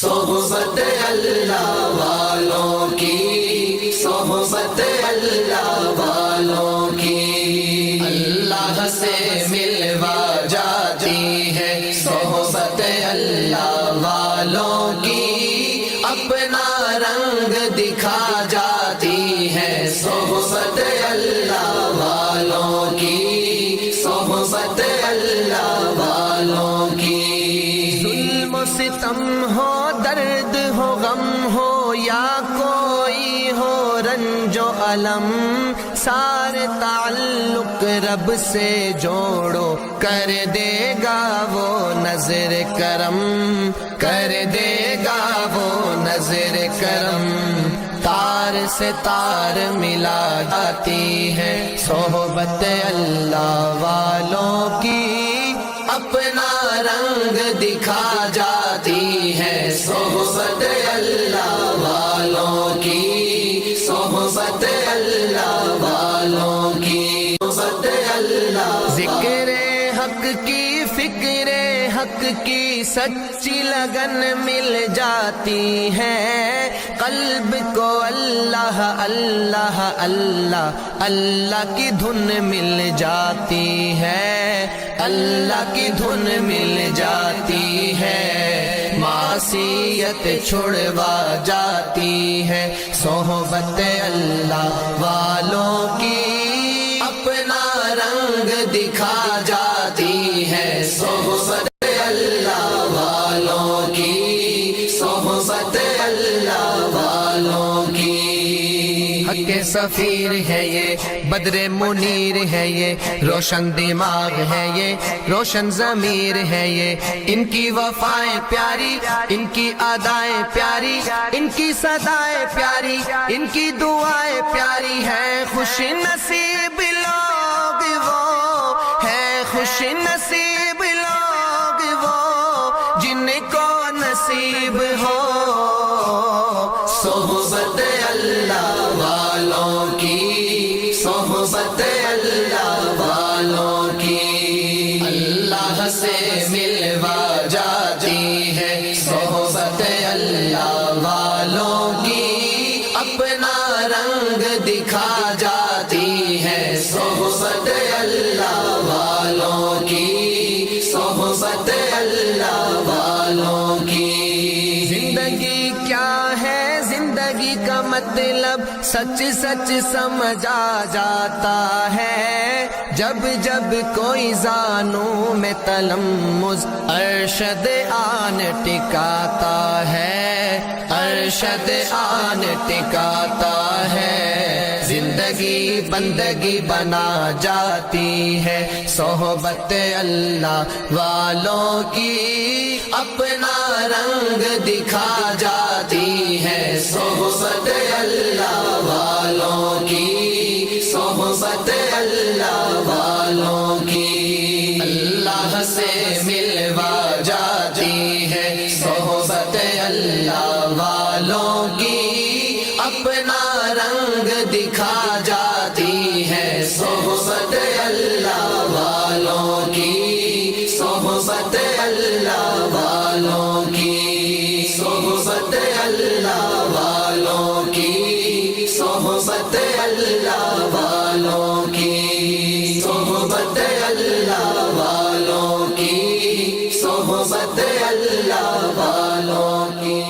صحبت اللہ والوں کی، صحبت اللہ والوں کی، اللہ سے ملوا جاتی ہے صحبت اللہ والوں کی، اپنا رنگ دکھا جاتی ہے صحبت اللہ والوں کی، صحبت اللہ والوں کی۔ ظلم و ستم ہو، درد ہو، غم ہو، یا کوئی ہو رنج و الم، سارے تعلق رب سے جوڑو، کر دے گا وہ نظر کرم، کر دے گا وہ نظر کرم۔ تار سے تار ملا جاتی ہے صحبت اللہ والوں کی، اپنا رنگ دکھا جاتی ہے صحبت اللہ والوں کی، صحبت اللہ والوں کی، صحبت اللہ۔ ذکر حق کی، فکر حق کی سچی لگن مل جاتی ہے، قلب کو اللہ اللہ اللہ اللہ کی دھن مل جاتی ہے، اللہ کی دھن مل جاتی ہے، معصیت چھڑوا جاتی ہے صحبت اللہ والوں کی، اپنا رنگ دکھا جاتی ہے صحبت اللہ والوں کی، صحبت اللہ والوں کی۔ حق کے سفیر ہے یہ، بدر منیر ہے یہ، روشن دماغ ہے یہ، روشن ضمیر ہے یہ، ان کی وفائیں پیاری، ان کی ادائیں پیاری، ان کی صدائیں پیاری، ان کی دعائیں پیاری ہیں، خوش نصیب لوگ وہ ہیں، خوش نصیب لوگ وہ جن کو نصیب ہو صحبت اللہ والوں کی، صحبت اللہ والوں کی، اللہ سے ملوا جاتی ہے صحبت اللہ والوں کی، اپنا رنگ دکھا جاتی ہے صحبت اللہ والوں کی، صحبت اللہ والوں کی۔ زندگی کیا ہے، زندگی کا مطلب سچ سچ سمجھا جاتا ہے، جب جب کوئی زانوں میں تلمذ ارشد آن ٹکاتا ہے، ارشد آن ٹکاتا ہے، زندگی بندگی بنا جاتی ہے صحبت اللہ والوں کی، اپنا رنگ دکھا جاتی ہے صحبت اللہ والوں کی، صحبت اللہ والوں کی، اللہ سے ملوا جاتی ہے صحبت اللہ والوں کی، اپنا رنگ دکھا جاتی ہے صحبت اللہ والوں کی، صحبت اللہ والوں کی، صحبت اللہ والوں کی، صحبت اللہ والوں کی، صحبت اللہ والوں کی، صحبت اللہ والوں کی۔